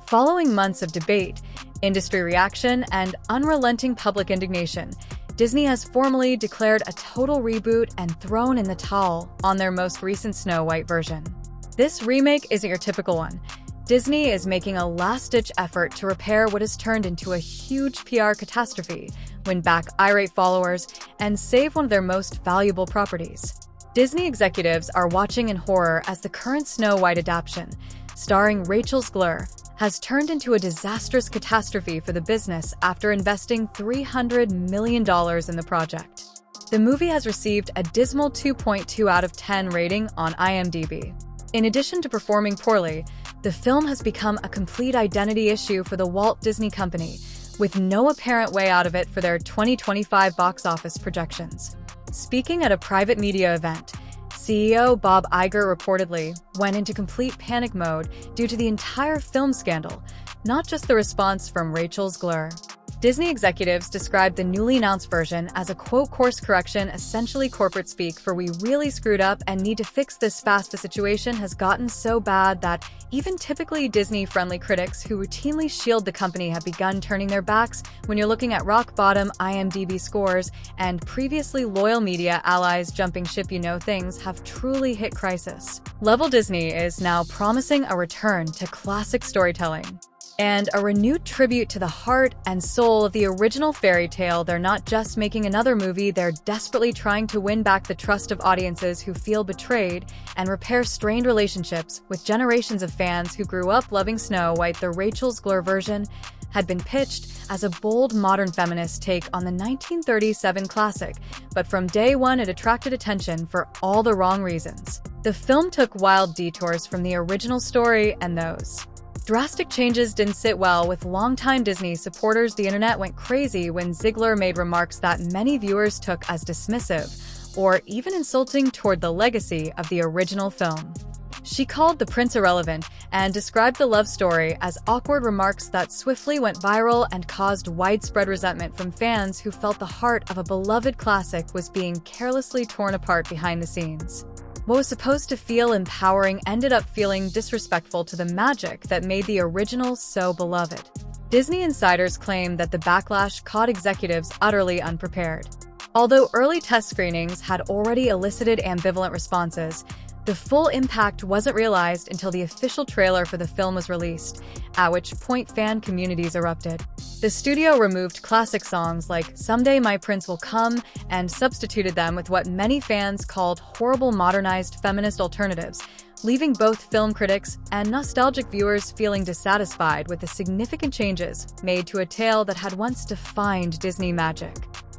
Following months of debate, industry reaction, and unrelenting public indignation, Disney has formally declared a total reboot and thrown in the towel on their most recent Snow White version. This remake isn't your typical one. Disney is making a last-ditch effort to repair what has turned into a huge PR catastrophe, win back irate followers, and save one of their most valuable properties. Disney executives are watching in horror as the current Snow White adaptation, starring Rachel Zegler, has turned into a disastrous catastrophe for the business after investing $300 million in the project. The movie has received a dismal 2.2 out of 10 rating on IMDb. In addition to performing poorly, the film has become a complete identity issue for the Walt Disney Company, with no apparent way out of it for their 2025 box office projections. Speaking at a private media event, CEO Bob Iger reportedly went into complete panic mode due to the entire film scandal, not just the response from Rachel Zegler. Disney executives described the newly announced version as a quote course correction, essentially corporate speak for "we really screwed up and need to fix this fast." The situation has gotten so bad that even typically Disney-friendly critics who routinely shield the company have begun turning their backs. When you're looking at rock-bottom IMDb scores and previously loyal media allies jumping ship, things have truly hit crisis level. Disney is now promising a return to classic storytelling and a renewed tribute to the heart and soul of the original fairy tale. They're not just making another movie, they're desperately trying to win back the trust of audiences who feel betrayed and repair strained relationships with generations of fans who grew up loving Snow White. The Rachel Zegler version had been pitched as a bold modern feminist take on the 1937 classic, but from day one it attracted attention for all the wrong reasons. The film took wild detours from the original story, and those drastic changes didn't sit well with longtime Disney supporters. The internet went crazy when Zegler made remarks that many viewers took as dismissive or even insulting toward the legacy of the original film. She called the prince irrelevant and described the love story as awkward, remarks that swiftly went viral and caused widespread resentment from fans who felt the heart of a beloved classic was being carelessly torn apart behind the scenes. What was supposed to feel empowering ended up feeling disrespectful to the magic that made the original so beloved. Disney insiders claim that the backlash caught executives utterly unprepared. Although early test screenings had already elicited ambivalent responses, the full impact wasn't realized until the official trailer for the film was released, at which point fan communities erupted. The studio removed classic songs like "Someday My Prince Will Come" and substituted them with what many fans called horrible modernized feminist alternatives, leaving both film critics and nostalgic viewers feeling dissatisfied with the significant changes made to a tale that had once defined Disney magic.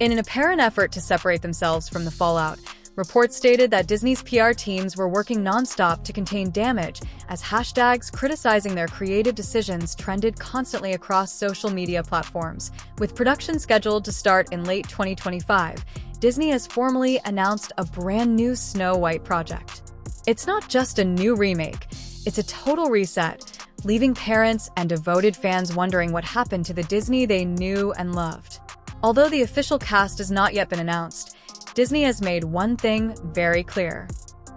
In an apparent effort to separate themselves from the fallout, reports stated that Disney's PR teams were working nonstop to contain damage, as hashtags criticizing their creative decisions trended constantly across social media platforms. With production scheduled to start in late 2025, Disney has formally announced a brand new Snow White project. It's not just a new remake, it's a total reset, leaving parents and devoted fans wondering what happened to the Disney they knew and loved. Although the official cast has not yet been announced, Disney has made one thing very clear.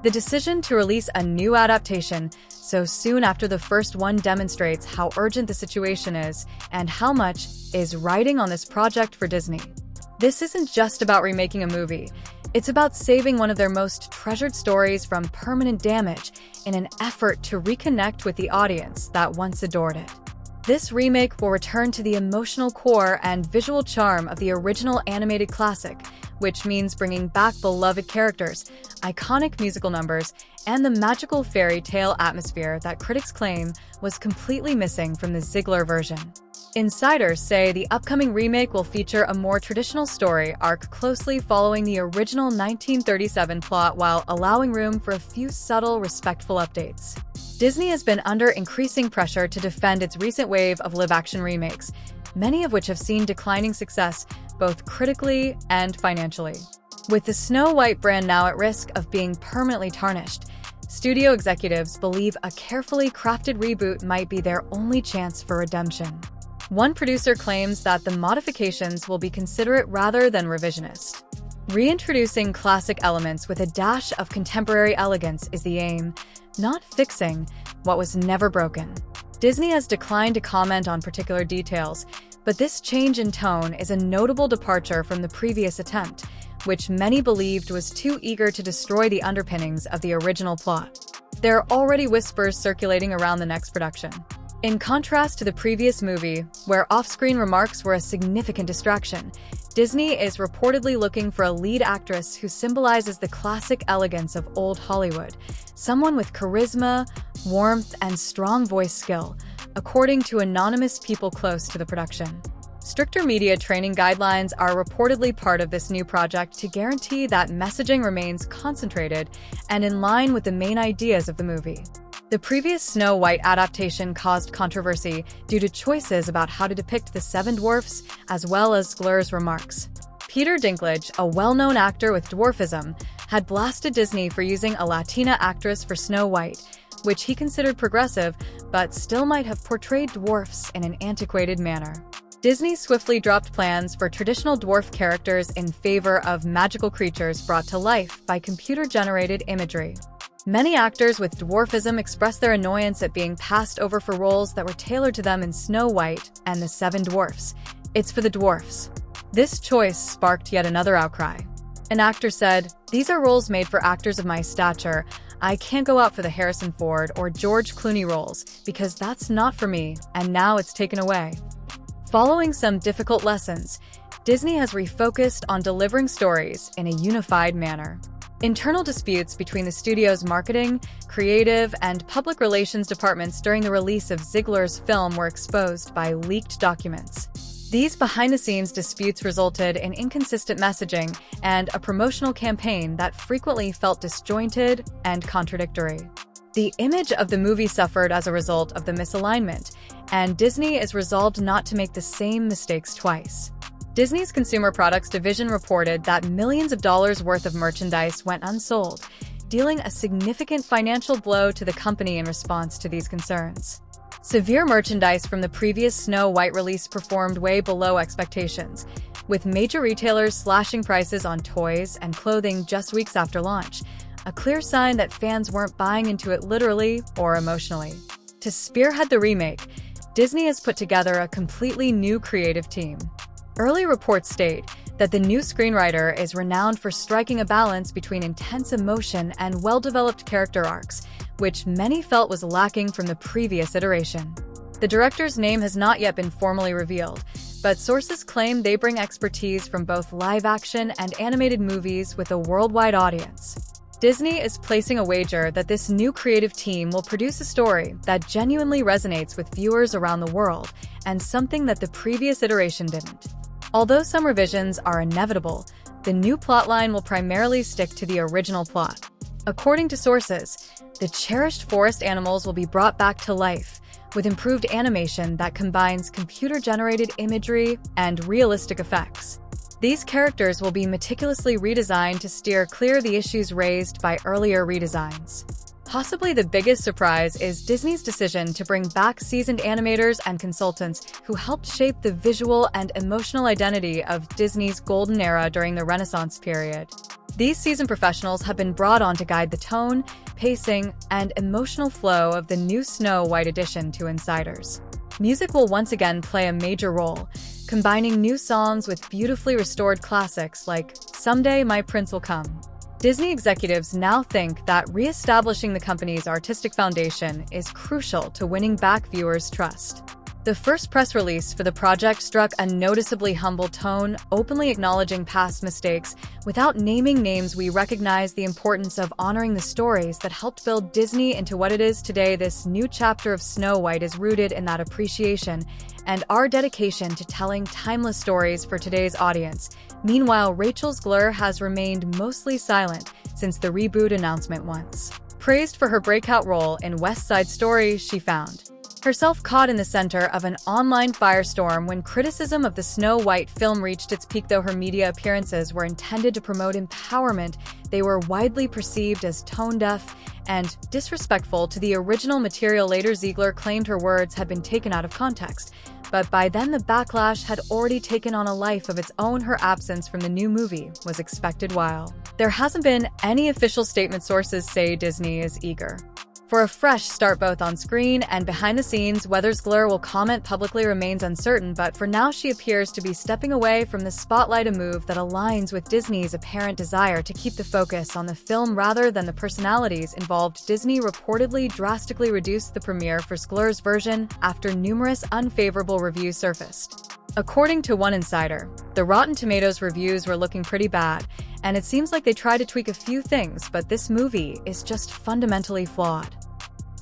The decision to release a new adaptation so soon after the first one demonstrates how urgent the situation is and how much is riding on this project for Disney. This isn't just about remaking a movie. It's about saving one of their most treasured stories from permanent damage in an effort to reconnect with the audience that once adored it. This remake will return to the emotional core and visual charm of the original animated classic, which means bringing back beloved characters, iconic musical numbers, and the magical fairy tale atmosphere that critics claim was completely missing from the Zegler version. Insiders say the upcoming remake will feature a more traditional story arc closely following the original 1937 plot while allowing room for a few subtle, respectful updates. Disney has been under increasing pressure to defend its recent wave of live-action remakes, many of which have seen declining success, both critically and financially. With the Snow White brand now at risk of being permanently tarnished, studio executives believe a carefully crafted reboot might be their only chance for redemption. One producer claims that the modifications will be considerate rather than revisionist. Reintroducing classic elements with a dash of contemporary elegance is the aim, not fixing what was never broken. Disney has declined to comment on particular details, but this change in tone is a notable departure from the previous attempt, which many believed was too eager to destroy the underpinnings of the original plot. There are already whispers circulating around the next production. In contrast to the previous movie, where off-screen remarks were a significant distraction, Disney is reportedly looking for a lead actress who symbolizes the classic elegance of old Hollywood, someone with charisma, warmth, and strong voice skill, according to anonymous people close to the production. Stricter media training guidelines are reportedly part of this new project to guarantee that messaging remains concentrated and in line with the main ideas of the movie. The previous Snow White adaptation caused controversy due to choices about how to depict the seven dwarfs, as well as Zegler's remarks. Peter Dinklage, a well-known actor with dwarfism, had blasted Disney for using a Latina actress for Snow White, which he considered progressive, but still might have portrayed dwarfs in an antiquated manner. Disney swiftly dropped plans for traditional dwarf characters in favor of magical creatures brought to life by computer-generated imagery. Many actors with dwarfism expressed their annoyance at being passed over for roles that were tailored to them in Snow White and the Seven Dwarfs. It's for the dwarfs. This choice sparked yet another outcry. An actor said, "These are roles made for actors of my stature. I can't go out for the Harrison Ford or George Clooney roles because that's not for me, and now it's taken away." Following some difficult lessons, Disney has refocused on delivering stories in a unified manner. Internal disputes between the studio's marketing, creative, and public relations departments during the release of Zegler's film were exposed by leaked documents. These behind-the-scenes disputes resulted in inconsistent messaging and a promotional campaign that frequently felt disjointed and contradictory. The image of the movie suffered as a result of the misalignment, and Disney is resolved not to make the same mistakes twice. Disney's Consumer Products division reported that millions of dollars worth of merchandise went unsold, dealing a significant financial blow to the company in response to these concerns. Severe merchandise from the previous Snow White release performed way below expectations, with major retailers slashing prices on toys and clothing just weeks after launch, a clear sign that fans weren't buying into it literally or emotionally. To spearhead the remake, Disney has put together a completely new creative team. Early reports state that the new screenwriter is renowned for striking a balance between intense emotion and well-developed character arcs, which many felt was lacking from the previous iteration. The director's name has not yet been formally revealed, but sources claim they bring expertise from both live-action and animated movies with a worldwide audience. Disney is placing a wager that this new creative team will produce a story that genuinely resonates with viewers around the world, and something that the previous iteration didn't. Although some revisions are inevitable, the new plotline will primarily stick to the original plot. According to sources, the cherished forest animals will be brought back to life, with improved animation that combines computer-generated imagery and realistic effects. These characters will be meticulously redesigned to steer clear of the issues raised by earlier redesigns. Possibly the biggest surprise is Disney's decision to bring back seasoned animators and consultants who helped shape the visual and emotional identity of Disney's golden era during the Renaissance period. These seasoned professionals have been brought on to guide the tone, pacing, and emotional flow of the new Snow White edition to insiders. Music will once again play a major role, combining new songs with beautifully restored classics like "Someday My Prince Will Come." Disney executives now think that re-establishing the company's artistic foundation is crucial to winning back viewers' trust. The first press release for the project struck a noticeably humble tone, openly acknowledging past mistakes. Without naming names, we recognize the importance of honoring the stories that helped build Disney into what it is today. This new chapter of Snow White is rooted in that appreciation and our dedication to telling timeless stories for today's audience. Meanwhile, Rachel Zegler has remained mostly silent since the reboot announcement. Once praised for her breakout role in West Side Story, she found herself caught in the center of an online firestorm when criticism of the Snow White film reached its peak. Though her media appearances were intended to promote empowerment, they were widely perceived as tone-deaf and disrespectful to the original material. Later, Zegler claimed her words had been taken out of context, but by then the backlash had already taken on a life of its own. Her absence from the new movie was expected. While there hasn't been any official statement, sources say Disney is eager For a fresh start both on screen and behind the scenes, whether Zegler will comment publicly remains uncertain, but for now she appears to be stepping away from the spotlight, a move that aligns with Disney's apparent desire to keep the focus on the film rather than the personalities involved. Disney reportedly drastically reduced the premiere for Zegler's version after numerous unfavorable reviews surfaced. According to one insider, the Rotten Tomatoes reviews were looking pretty bad, and it seems like they tried to tweak a few things, but this movie is just fundamentally flawed.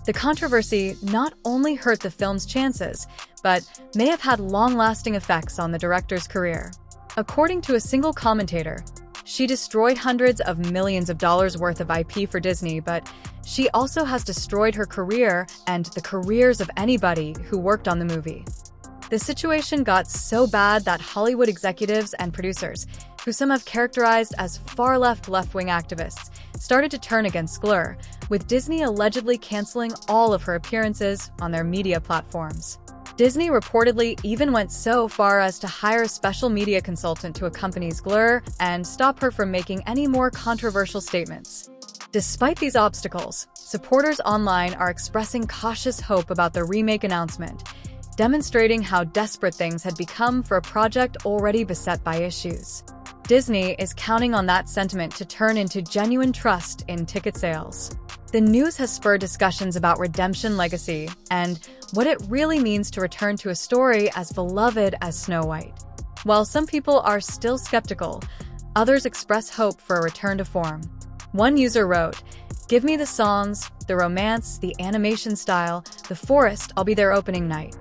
The controversy not only hurt the film's chances, but may have had long-lasting effects on the director's career. According to a single commentator, she destroyed hundreds of millions of dollars worth of IP for Disney, but she also has destroyed her career and the careers of anybody who worked on the movie. The situation got so bad that Hollywood executives and producers, who some have characterized as far-left left-wing activists, started to turn against Zegler, with Disney allegedly canceling all of her appearances on their media platforms. Disney reportedly even went so far as to hire a special media consultant to accompany Zegler and stop her from making any more controversial statements. Despite these obstacles, supporters online are expressing cautious hope about the remake announcement, demonstrating how desperate things had become for a project already beset by issues. Disney is counting on that sentiment to turn into genuine trust in ticket sales. The news has spurred discussions about redemption legacy and what it really means to return to a story as beloved as Snow White. While some people are still skeptical, others express hope for a return to form. One user wrote, "Give me the songs, the romance, the animation style, the forest, I'll be there opening night."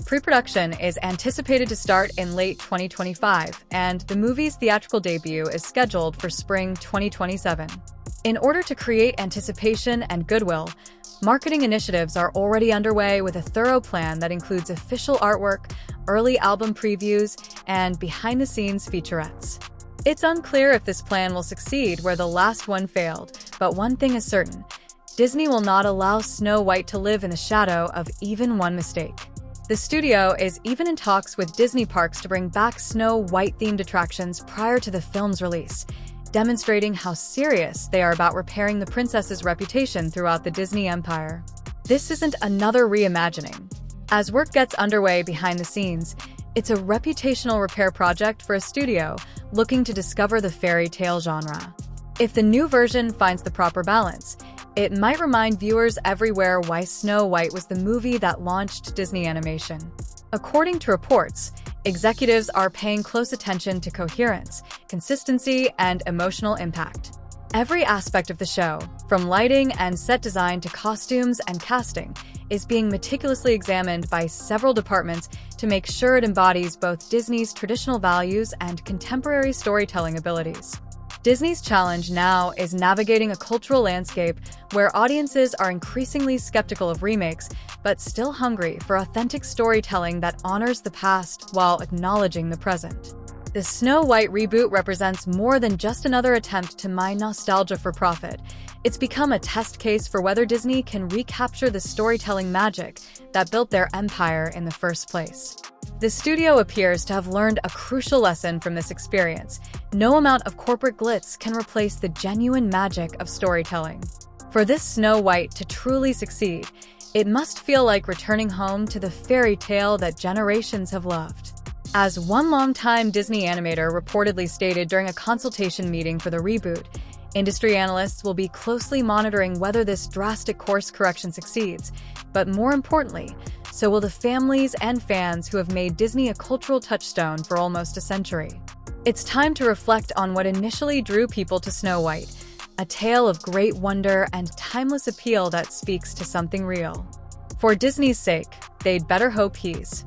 Pre-production is anticipated to start in late 2025, and the movie's theatrical debut is scheduled for spring 2027. In order to create anticipation and goodwill, marketing initiatives are already underway with a thorough plan that includes official artwork, early album previews, and behind-the-scenes featurettes. It's unclear if this plan will succeed where the last one failed, but one thing is certain: Disney will not allow Snow White to live in the shadow of even one mistake. The studio is even in talks with Disney parks to bring back Snow White-themed attractions prior to the film's release, demonstrating how serious they are about repairing the princess's reputation throughout the Disney empire. This isn't another reimagining. As work gets underway behind the scenes, it's a reputational repair project for a studio looking to discover the fairy tale genre. If the new version finds the proper balance, it might remind viewers everywhere why Snow White was the movie that launched Disney animation. According to reports, executives are paying close attention to coherence, consistency, and emotional impact. Every aspect of the show, from lighting and set design to costumes and casting, is being meticulously examined by several departments to make sure it embodies both Disney's traditional values and contemporary storytelling abilities. Disney's challenge now is navigating a cultural landscape where audiences are increasingly skeptical of remakes, but still hungry for authentic storytelling that honors the past while acknowledging the present. The Snow White reboot represents more than just another attempt to mine nostalgia for profit. It's become a test case for whether Disney can recapture the storytelling magic that built their empire in the first place. The studio appears to have learned a crucial lesson from this experience. No amount of corporate glitz can replace the genuine magic of storytelling. For this Snow White to truly succeed, it must feel like returning home to the fairy tale that generations have loved. As one longtime Disney animator reportedly stated during a consultation meeting for the reboot, industry analysts will be closely monitoring whether this drastic course correction succeeds, but more importantly, so will the families and fans who have made Disney a cultural touchstone for almost a century. It's time to reflect on what initially drew people to Snow White, a tale of great wonder and timeless appeal that speaks to something real. For Disney's sake, they'd better hope he's